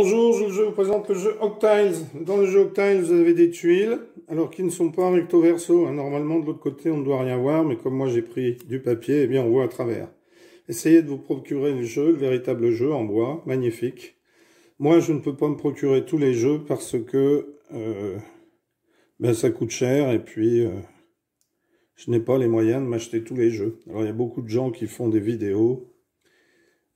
Bonjour, je vous présente le jeu Octiles. Dans le jeu Octiles, vous avez des tuiles, alors qui ne sont pas recto verso. Normalement, de l'autre côté, on ne doit rien voir, mais comme moi j'ai pris du papier, eh bien on voit à travers. Essayez de vous procurer le jeu, le véritable jeu en bois, magnifique. Moi, je ne peux pas me procurer tous les jeux parce que ça coûte cher et puis je n'ai pas les moyens de m'acheter tous les jeux. Alors il y a beaucoup de gens qui font des vidéos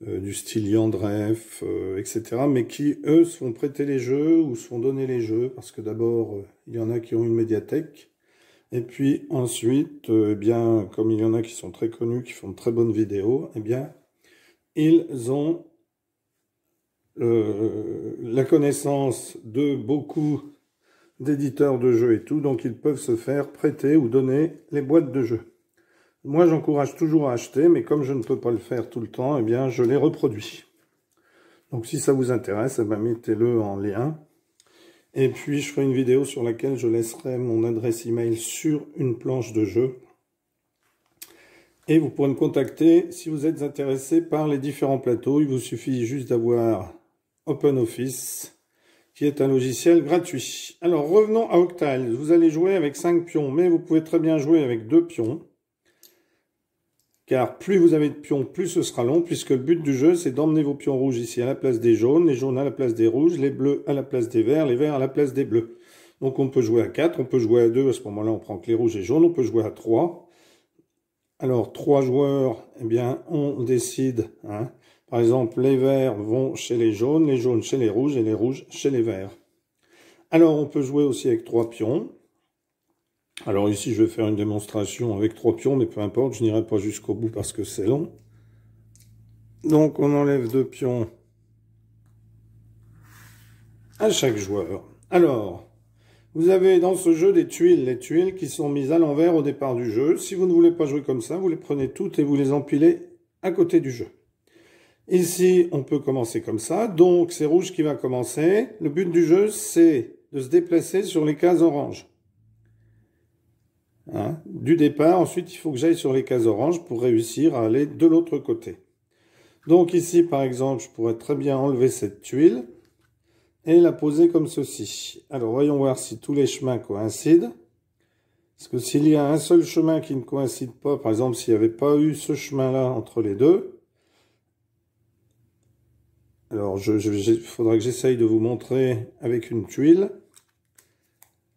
du style Yandref, etc. Mais qui, eux, se font prêter les jeux ou se font donner les jeux, parce que d'abord, il y en a qui ont une médiathèque, et puis ensuite, eh bien, comme il y en a qui sont très connus, qui font de très bonnes vidéos, eh bien, ils ont la connaissance de beaucoup d'éditeurs de jeux et tout, donc ils peuvent se faire prêter ou donner les boîtes de jeux. Moi, j'encourage toujours à acheter, mais comme je ne peux pas le faire tout le temps, eh bien, je les reproduis. Donc, si ça vous intéresse, eh ben, mettez-le en lien. Et puis, je ferai une vidéo sur laquelle je laisserai mon adresse email sur une planche de jeu. Et vous pourrez me contacter si vous êtes intéressé par les différents plateaux. Il vous suffit juste d'avoir OpenOffice, qui est un logiciel gratuit. Alors, revenons à Octiles. Vous allez jouer avec 5 pions, mais vous pouvez très bien jouer avec 2 pions. Car plus vous avez de pions, plus ce sera long, puisque le but du jeu, c'est d'emmener vos pions rouges ici à la place des jaunes, les jaunes à la place des rouges, les bleus à la place des verts, les verts à la place des bleus. Donc on peut jouer à 4, on peut jouer à 2, à ce moment-là on prend que les rouges et jaunes, on peut jouer à 3. Alors 3 joueurs, eh bien on décide, hein. Par exemple les verts vont chez les jaunes chez les rouges et les rouges chez les verts. Alors on peut jouer aussi avec 3 pions. Alors ici, je vais faire une démonstration avec 3 pions, mais peu importe, je n'irai pas jusqu'au bout parce que c'est long. Donc, on enlève 2 pions à chaque joueur. Alors, vous avez dans ce jeu des tuiles, les tuiles qui sont mises à l'envers au départ du jeu. Si vous ne voulez pas jouer comme ça, vous les prenez toutes et vous les empilez à côté du jeu. Ici, on peut commencer comme ça. Donc, c'est rouge qui va commencer. Le but du jeu, c'est de se déplacer sur les cases oranges. Hein, du départ, ensuite il faut que j'aille sur les cases oranges pour réussir à aller de l'autre côté. Donc ici par exemple, je pourrais très bien enlever cette tuile et la poser comme ceci. Alors voyons voir si tous les chemins coïncident. Parce que s'il y a un seul chemin qui ne coïncide pas, par exemple s'il n'y avait pas eu ce chemin-là entre les deux, alors il faudra que j'essaye de vous montrer avec une tuile.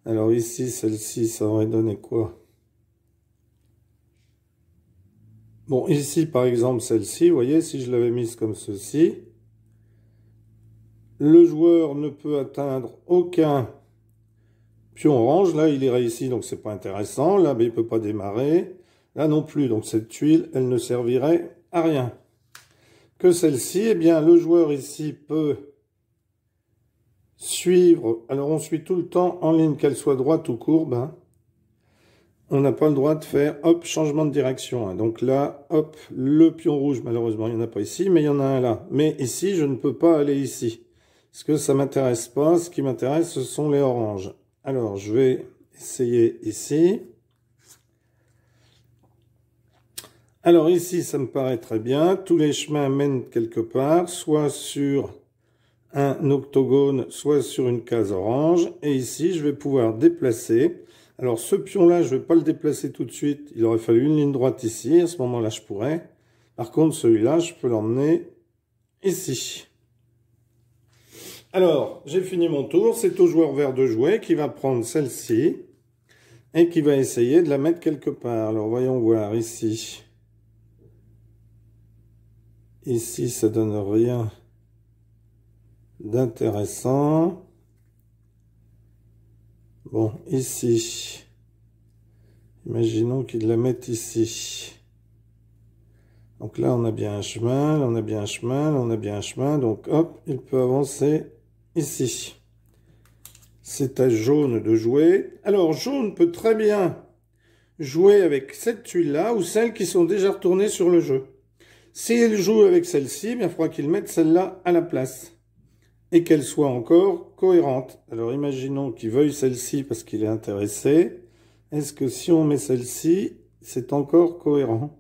Alors ici, celle-ci, ça aurait donné quoi? Bon, ici, par exemple, celle-ci, vous voyez, si je l'avais mise comme ceci, le joueur ne peut atteindre aucun pion orange. Là, il irait ici, donc c'est pas intéressant. Là, mais il peut pas démarrer. Là non plus, donc cette tuile, elle ne servirait à rien. Que celle-ci, eh bien, le joueur ici peut suivre. Alors, on suit tout le temps en ligne, qu'elle soit droite ou courbe, hein. On n'a pas le droit de faire, hop, changement de direction. Hein. Donc là, hop, le pion rouge, malheureusement, il n'y en a pas ici, mais il y en a un là. Mais ici, je ne peux pas aller ici. Parce que ça ne m'intéresse pas. Ce qui m'intéresse, ce sont les oranges. Alors, je vais essayer ici. Alors ici, ça me paraît très bien. Tous les chemins mènent quelque part, soit sur un octogone, soit sur une case orange. Et ici, je vais pouvoir déplacer. Alors ce pion-là, je ne vais pas le déplacer tout de suite. Il aurait fallu une ligne droite ici. À ce moment-là, je pourrais. Par contre, celui-là, je peux l'emmener ici. Alors, j'ai fini mon tour. C'est au joueur vert de jouer qui va prendre celle-ci et qui va essayer de la mettre quelque part. Alors, voyons voir ici. Ici, ça donne rien d'intéressant. Bon, ici, imaginons qu'il la mette ici. Donc là, on a bien un chemin, là, on a bien un chemin, là, on a bien un chemin. Donc, hop, il peut avancer ici. C'est à jaune de jouer. Alors, jaune peut très bien jouer avec cette tuile-là ou celles qui sont déjà retournées sur le jeu. S'il joue avec celle-ci, il faudra qu'il mette celle-là à la place. Et qu'elle soit encore cohérente. Alors imaginons qu'il veuille celle-ci parce qu'il est intéressé. Est-ce que si on met celle-ci, c'est encore cohérent?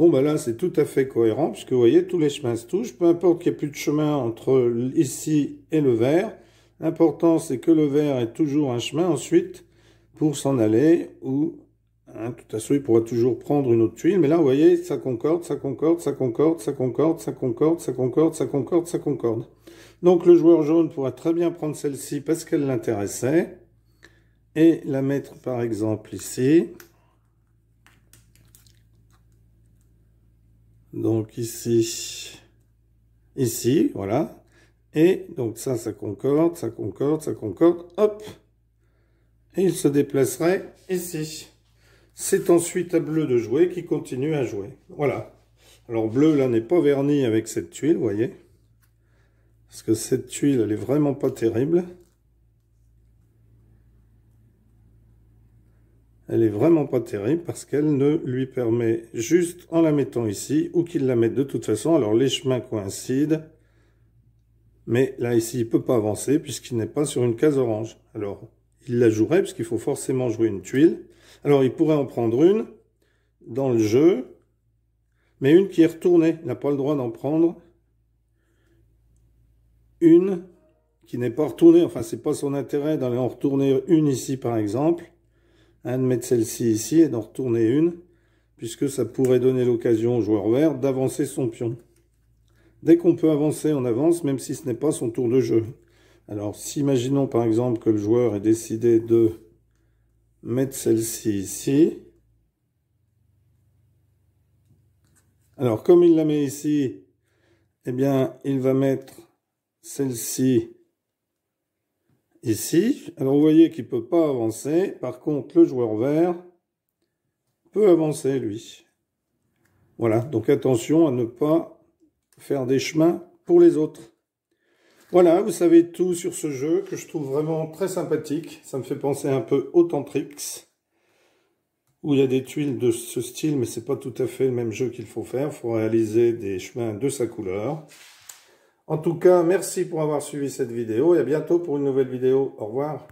Bon, ben là, c'est tout à fait cohérent, puisque vous voyez, tous les chemins se touchent. Peu importe qu'il n'y ait plus de chemin entre ici et le vert. L'important, c'est que le vert ait toujours un chemin ensuite pour s'en aller, ou, hein, de toute façon, il pourra toujours prendre une autre tuile. Mais là, vous voyez, ça concorde, ça concorde, ça concorde, ça concorde, ça concorde, ça concorde, ça concorde, ça concorde. Donc, le joueur jaune pourra très bien prendre celle-ci parce qu'elle l'intéressait et la mettre, par exemple, ici. Donc ici, voilà. Et donc ça concorde, ça concorde, ça concorde, hop. Et il se déplacerait ici. C'est ensuite à bleu de jouer qui continue à jouer. Voilà. Alors bleu là n'est pas verni avec cette tuile, vous voyez. Parce que cette tuile, elle est vraiment pas terrible. Elle est vraiment pas terrible parce qu'elle ne lui permet, juste en la mettant ici, ou qu'il la mette de toute façon, alors les chemins coïncident, mais là ici il ne peut pas avancer puisqu'il n'est pas sur une case orange. Alors il la jouerait puisqu'il faut forcément jouer une tuile. Alors il pourrait en prendre une dans le jeu, mais une qui est retournée. Il n'a pas le droit d'en prendre une qui n'est pas retournée, enfin c'est pas son intérêt d'aller en retourner une ici par exemple. De mettre celle-ci ici et d'en retourner une, puisque ça pourrait donner l'occasion au joueur vert d'avancer son pion. Dès qu'on peut avancer, on avance, même si ce n'est pas son tour de jeu. Alors, si imaginons par exemple que le joueur ait décidé de mettre celle-ci ici. Alors, comme il la met ici, eh bien, il va mettre celle-ci ici. Alors, vous voyez qu'il ne peut pas avancer. Par contre, le joueur vert peut avancer, lui. Voilà, donc attention à ne pas faire des chemins pour les autres. Voilà, vous savez tout sur ce jeu que je trouve vraiment très sympathique. Ça me fait penser un peu au Tantrix, où il y a des tuiles de ce style, mais c'est pas tout à fait le même jeu qu'il faut faire. Il faut réaliser des chemins de sa couleur. En tout cas, merci pour avoir suivi cette vidéo et à bientôt pour une nouvelle vidéo. Au revoir.